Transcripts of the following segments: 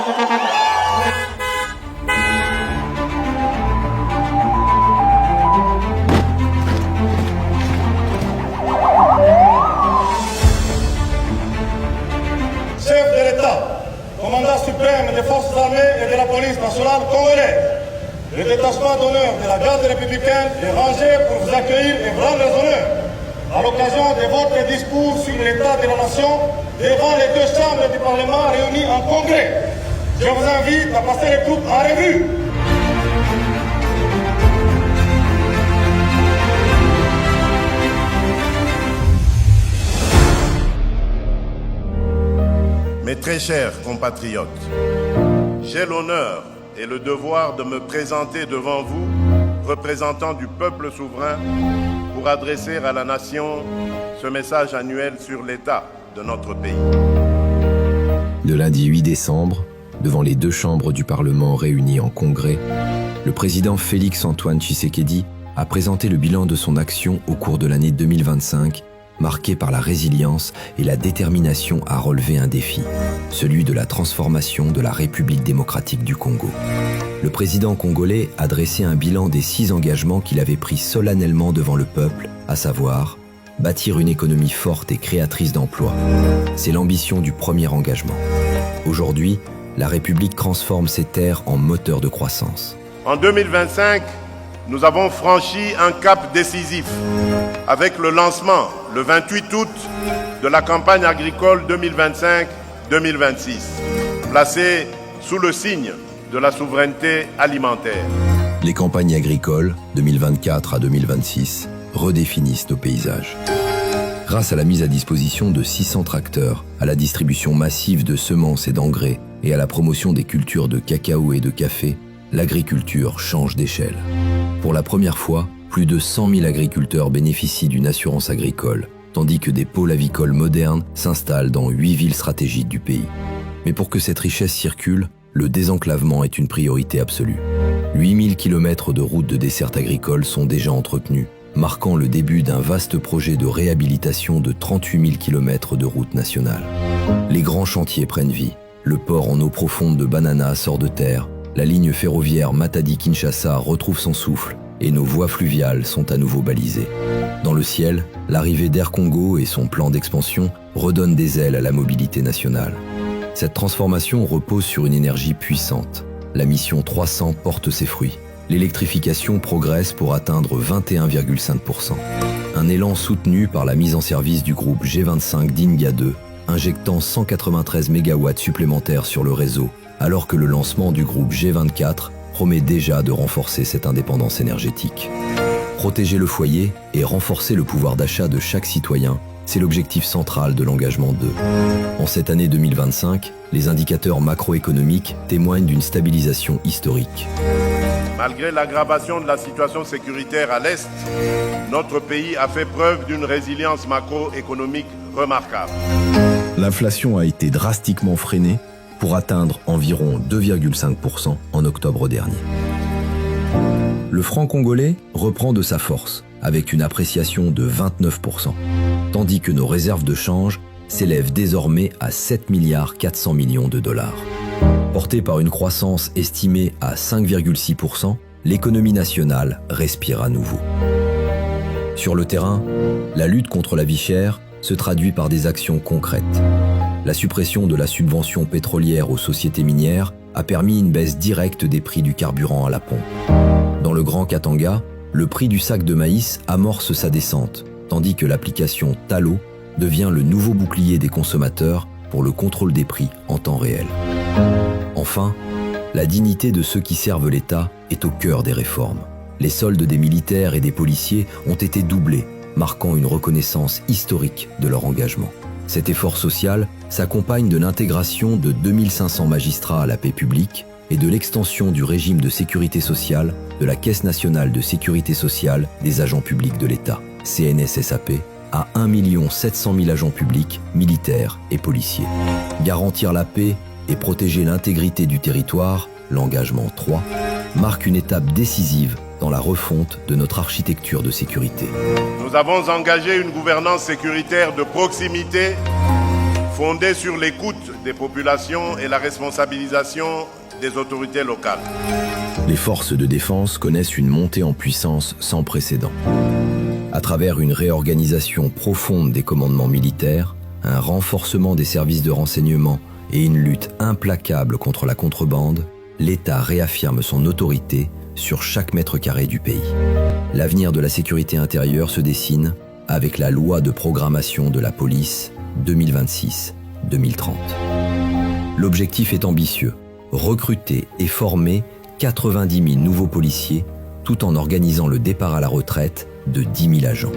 Chef de l'État, commandant suprême des forces armées et de la police nationale congolaise, le détachement d'honneur de la garde républicaine est rangé pour vous accueillir et vous rendre les honneurs à l'occasion de votre discours sur l'état de la nation devant les deux chambres du Parlement réunies en congrès. Je vous invite à passer les troupes en revue. Mes très chers compatriotes, j'ai l'honneur et le devoir de me présenter devant vous, représentant du peuple souverain, pour adresser à la nation ce message annuel sur l'état de notre pays. Le lundi 8 décembre, devant les deux chambres du Parlement réunies en congrès, le président Félix-Antoine Tshisekedi a présenté le bilan de son action au cours de l'année 2025, marqué par la résilience et la détermination à relever un défi, celui de la transformation de la République démocratique du Congo. Le président congolais a dressé un bilan des 6 engagements qu'il avait pris solennellement devant le peuple, à savoir bâtir une économie forte et créatrice d'emplois. C'est l'ambition du premier engagement. Aujourd'hui, la République transforme ses terres en moteur de croissance. En 2025, nous avons franchi un cap décisif avec le lancement, le 28 août, de la campagne agricole 2025-2026, placée sous le signe de la souveraineté alimentaire. Les campagnes agricoles 2024 à 2026 redéfinissent nos paysages. Grâce à la mise à disposition de 600 tracteurs, à la distribution massive de semences et d'engrais et à la promotion des cultures de cacao et de café, l'agriculture change d'échelle. Pour la première fois, plus de 100 000 agriculteurs bénéficient d'une assurance agricole, tandis que des pôles avicoles modernes s'installent dans 8 villes stratégiques du pays. Mais pour que cette richesse circule, le désenclavement est une priorité absolue. 8000 km de routes de desserte agricole sont déjà entretenues, marquant le début d'un vaste projet de réhabilitation de 38 000 km de routes nationales. Les grands chantiers prennent vie. Le port en eau profonde de Banana sort de terre, la ligne ferroviaire Matadi-Kinshasa retrouve son souffle et nos voies fluviales sont à nouveau balisées. Dans le ciel, l'arrivée d'Air Congo et son plan d'expansion redonnent des ailes à la mobilité nationale. Cette transformation repose sur une énergie puissante. La mission 300 porte ses fruits. L'électrification progresse pour atteindre 21,5%. Un élan soutenu par la mise en service du groupe G25 d'Inga 2, injectant 193 MW supplémentaires sur le réseau, alors que le lancement du groupe G24 promet déjà de renforcer cette indépendance énergétique. Protéger le foyer et renforcer le pouvoir d'achat de chaque citoyen, c'est l'objectif central de l'engagement 2. En cette année 2025, les indicateurs macroéconomiques témoignent d'une stabilisation historique. Malgré l'aggravation de la situation sécuritaire à l'Est, notre pays a fait preuve d'une résilience macroéconomique remarquable. L'inflation a été drastiquement freinée pour atteindre environ 2,5% en octobre dernier. Le franc congolais reprend de sa force, avec une appréciation de 29%, tandis que nos réserves de change s'élèvent désormais à 7,4 milliards de dollars. Portée par une croissance estimée à 5,6%, l'économie nationale respire à nouveau. Sur le terrain, la lutte contre la vie chère se traduit par des actions concrètes. La suppression de la subvention pétrolière aux sociétés minières a permis une baisse directe des prix du carburant à la pompe. Dans le Grand Katanga, le prix du sac de maïs amorce sa descente, tandis que l'application Talo devient le nouveau bouclier des consommateurs pour le contrôle des prix en temps réel. Enfin, la dignité de ceux qui servent l'État est au cœur des réformes. Les soldes des militaires et des policiers ont été doublés, marquant une reconnaissance historique de leur engagement. Cet effort social s'accompagne de l'intégration de 2500 magistrats à la paix publique et de l'extension du régime de sécurité sociale de la Caisse nationale de sécurité sociale des agents publics de l'État, CNSSAP, à 1 700 000 agents publics, militaires et policiers. Garantir la paix et protéger l'intégrité du territoire, l'engagement 3, marque une étape décisive dans la refonte de notre architecture de sécurité. Nous avons engagé une gouvernance sécuritaire de proximité fondée sur l'écoute des populations et la responsabilisation des autorités locales. Les forces de défense connaissent une montée en puissance sans précédent. À travers une réorganisation profonde des commandements militaires, un renforcement des services de renseignement et une lutte implacable contre la contrebande, l'État réaffirme son autorité sur chaque mètre carré du pays. L'avenir de la sécurité intérieure se dessine avec la loi de programmation de la police 2026-2030. L'objectif est ambitieux, recruter et former 90 000 nouveaux policiers tout en organisant le départ à la retraite de 10 000 agents.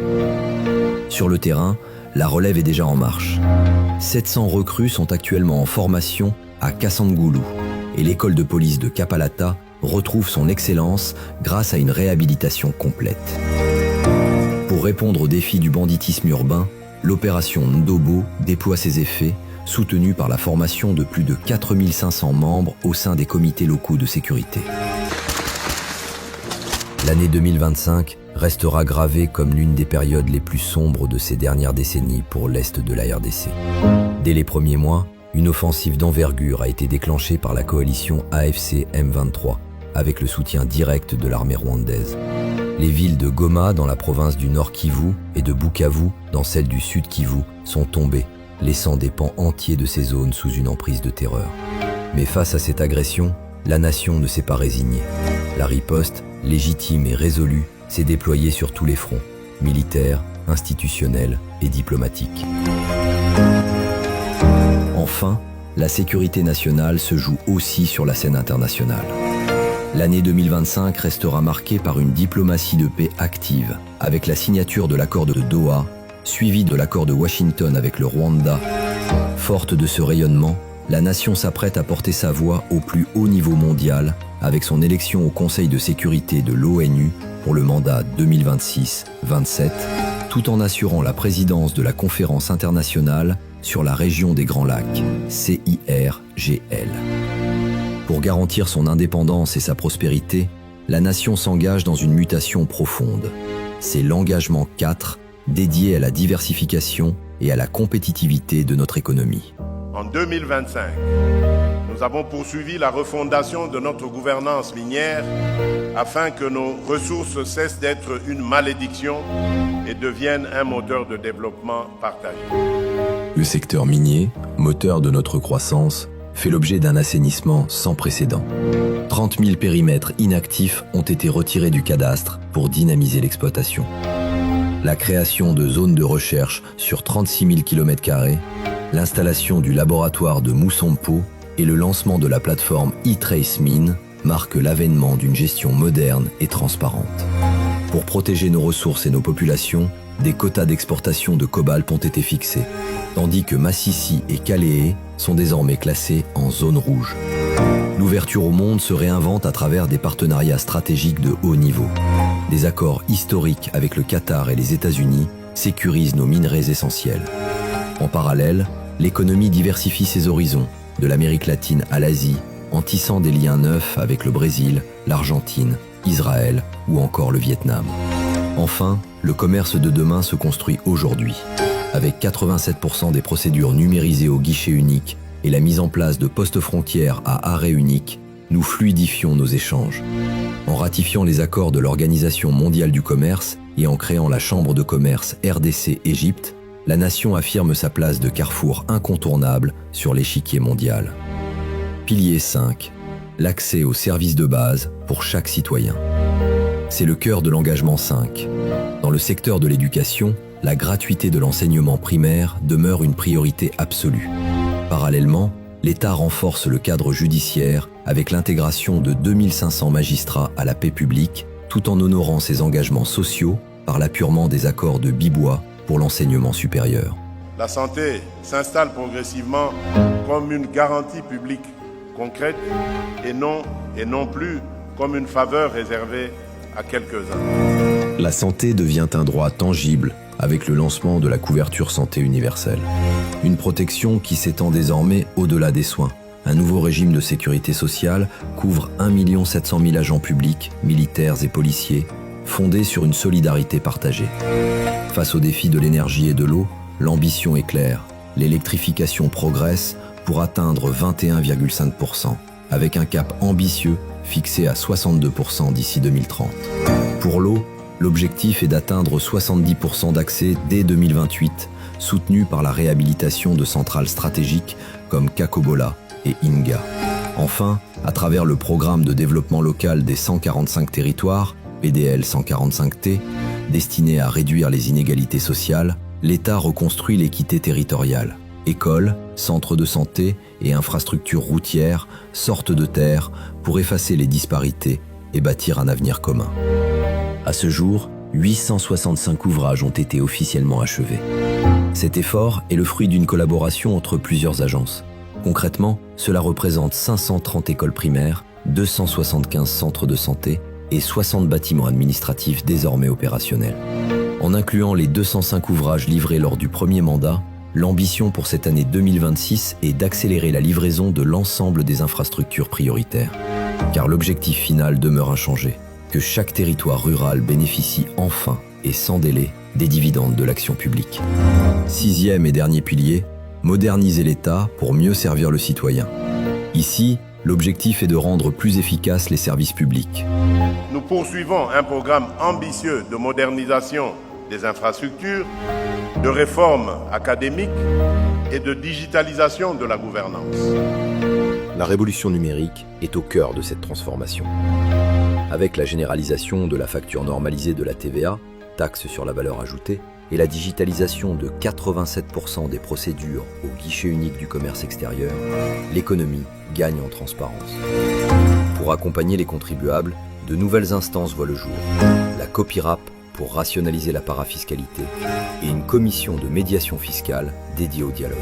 Sur le terrain, la relève est déjà en marche. 700 recrues sont actuellement en formation à Kassangoulou et l'école de police de Kapalata retrouve son excellence grâce à une réhabilitation complète. Pour répondre aux défis du banditisme urbain, l'opération Ndobo déploie ses effets, soutenue par la formation de plus de 4500 membres au sein des comités locaux de sécurité. L'année 2025 restera gravée comme l'une des périodes les plus sombres de ces dernières décennies pour l'Est de la RDC. Dès les premiers mois, une offensive d'envergure a été déclenchée par la coalition AFC M23, avec le soutien direct de l'armée rwandaise. Les villes de Goma dans la province du Nord Kivu et de Bukavu dans celle du Sud Kivu sont tombées, laissant des pans entiers de ces zones sous une emprise de terreur. Mais face à cette agression, la nation ne s'est pas résignée. La riposte, légitime et résolue, s'est déployée sur tous les fronts, militaires, institutionnels et diplomatiques. Enfin, la sécurité nationale se joue aussi sur la scène internationale. L'année 2025 restera marquée par une diplomatie de paix active, avec la signature de l'accord de Doha, suivi de l'accord de Washington avec le Rwanda. Forte de ce rayonnement, la nation s'apprête à porter sa voix au plus haut niveau mondial, avec son élection au Conseil de sécurité de l'ONU pour le mandat 2026-27, tout en assurant la présidence de la conférence internationale sur la région des Grands Lacs, CIRGL. Pour garantir son indépendance et sa prospérité, la nation s'engage dans une mutation profonde. C'est l'engagement 4 dédié à la diversification et à la compétitivité de notre économie. En 2025, nous avons poursuivi la refondation de notre gouvernance minière afin que nos ressources cessent d'être une malédiction et deviennent un moteur de développement partagé. Le secteur minier, moteur de notre croissance, fait l'objet d'un assainissement sans précédent. 30 000 périmètres inactifs ont été retirés du cadastre pour dynamiser l'exploitation. La création de zones de recherche sur 36 000 km², l'installation du laboratoire de Moussampo et le lancement de la plateforme eTraceMine marquent l'avènement d'une gestion moderne et transparente. Pour protéger nos ressources et nos populations, des quotas d'exportation de cobalt ont été fixés, tandis que Massissi et Kaléé sont désormais classés en zone rouge. L'ouverture au monde se réinvente à travers des partenariats stratégiques de haut niveau. Des accords historiques avec le Qatar et les États-Unis sécurisent nos minerais essentiels. En parallèle, l'économie diversifie ses horizons, de l'Amérique latine à l'Asie, en tissant des liens neufs avec le Brésil, l'Argentine, Israël ou encore le Vietnam. Enfin, le commerce de demain se construit aujourd'hui. Avec 87% des procédures numérisées au guichet unique et la mise en place de postes frontières à arrêt unique, nous fluidifions nos échanges. En ratifiant les accords de l'Organisation mondiale du commerce et en créant la Chambre de commerce RDC-Égypte, la nation affirme sa place de carrefour incontournable sur l'échiquier mondial. Pilier 5. L'accès aux services de base pour chaque citoyen. C'est le cœur de l'engagement 5. Dans le secteur de l'éducation, la gratuité de l'enseignement primaire demeure une priorité absolue. Parallèlement, l'État renforce le cadre judiciaire avec l'intégration de 2500 magistrats à la paix publique, tout en honorant ses engagements sociaux par l'apurement des accords de Bibois pour l'enseignement supérieur. La santé s'installe progressivement comme une garantie publique concrète et non plus comme une faveur réservée à quelques-uns. La santé devient un droit tangible avec le lancement de la couverture santé universelle. Une protection qui s'étend désormais au-delà des soins. Un nouveau régime de sécurité sociale couvre 1 700 000 agents publics, militaires et policiers, fondé sur une solidarité partagée. Face aux défis de l'énergie et de l'eau, l'ambition est claire. L'électrification progresse pour atteindre 21,5%, avec un cap ambitieux fixé à 62% d'ici 2030. Pour l'eau, l'objectif est d'atteindre 70% d'accès dès 2028, soutenu par la réhabilitation de centrales stratégiques comme Kakobola et Inga. Enfin, à travers le programme de développement local des 145 territoires, PDL 145T, destiné à réduire les inégalités sociales, l'État reconstruit l'équité territoriale. Écoles, centres de santé et infrastructures routières sortent de terre pour effacer les disparités et bâtir un avenir commun. À ce jour, 865 ouvrages ont été officiellement achevés. Cet effort est le fruit d'une collaboration entre plusieurs agences. Concrètement, cela représente 530 écoles primaires, 275 centres de santé et 60 bâtiments administratifs désormais opérationnels. En incluant les 205 ouvrages livrés lors du premier mandat, l'ambition pour cette année 2026 est d'accélérer la livraison de l'ensemble des infrastructures prioritaires. Car l'objectif final demeure inchangé, que chaque territoire rural bénéficie enfin et sans délai des dividendes de l'action publique. Sixième et dernier pilier, moderniser l'État pour mieux servir le citoyen. Ici, l'objectif est de rendre plus efficaces les services publics. Nous poursuivons un programme ambitieux de modernisation des infrastructures, de réforme académique et de digitalisation de la gouvernance. La révolution numérique est au cœur de cette transformation. Avec la généralisation de la facture normalisée de la TVA, taxe sur la valeur ajoutée, et la digitalisation de 87% des procédures au guichet unique du commerce extérieur, l'économie gagne en transparence. Pour accompagner les contribuables, de nouvelles instances voient le jour. La COPIRAP pour rationaliser la parafiscalité et une commission de médiation fiscale dédiée au dialogue.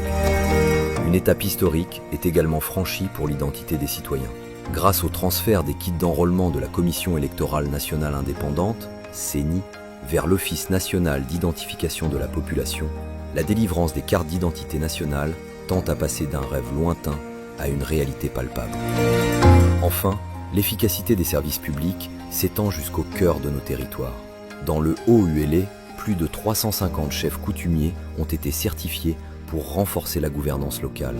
Une étape historique est également franchie pour l'identité des citoyens. Grâce au transfert des kits d'enrôlement de la Commission électorale nationale indépendante, CENI, vers l'Office national d'identification de la population, la délivrance des cartes d'identité nationale tend à passer d'un rêve lointain à une réalité palpable. Enfin, l'efficacité des services publics s'étend jusqu'au cœur de nos territoires. Dans le Haut-Uélé, plus de 350 chefs coutumiers ont été certifiés pour renforcer la gouvernance locale.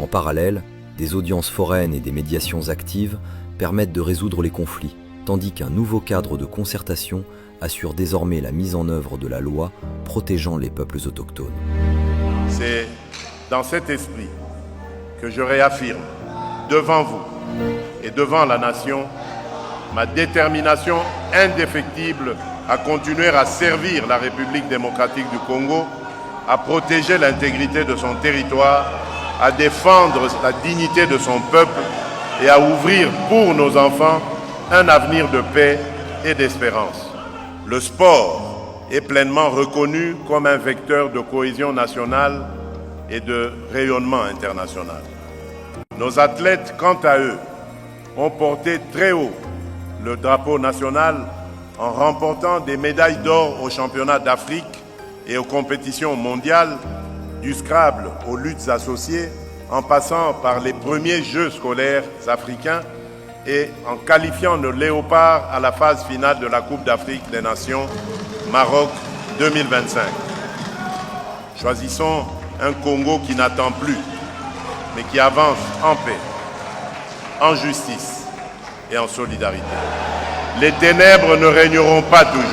En parallèle, des audiences foraines et des médiations actives permettent de résoudre les conflits, tandis qu'un nouveau cadre de concertation assure désormais la mise en œuvre de la loi protégeant les peuples autochtones. C'est dans cet esprit que je réaffirme devant vous et devant la nation ma détermination indéfectible à continuer à servir la République démocratique du Congo, à protéger l'intégrité de son territoire, à défendre la dignité de son peuple et à ouvrir pour nos enfants un avenir de paix et d'espérance. Le sport est pleinement reconnu comme un vecteur de cohésion nationale et de rayonnement international. Nos athlètes, quant à eux, ont porté très haut le drapeau national en remportant des médailles d'or aux championnats d'Afrique et aux compétitions mondiales, du Scrabble aux luttes associées, en passant par les premiers Jeux scolaires africains et en qualifiant le Léopard à la phase finale de la Coupe d'Afrique des Nations, Maroc 2025. Choisissons un Congo qui n'attend plus, mais qui avance en paix, en justice et en solidarité. Les ténèbres ne régneront pas toujours.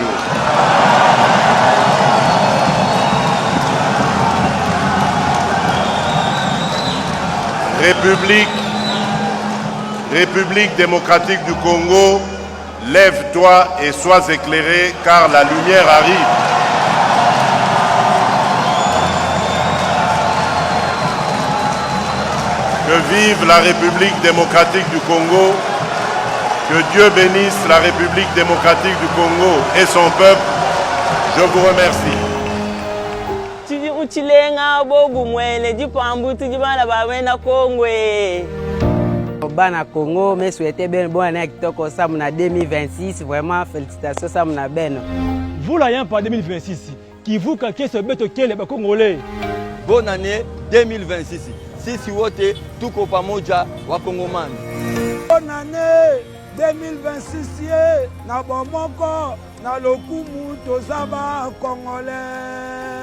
République démocratique du Congo, lève-toi et sois éclairé car la lumière arrive. Que vive la République démocratique du Congo, que Dieu bénisse la République démocratique du Congo et son peuple. Je vous remercie. Bana Congo, mais souhaitez bien bonne année kitoko samuna 2026. Vraiment félicitations samuna ben. Vous l'ayez pas 2026. Qui vous calquez ce bête auquel les Congolais. Bonne année 2026. Sisi wote tuko pamoja wa Kongoman. Bonne année 2026 na bomoko na lokumu tozaba Congolais.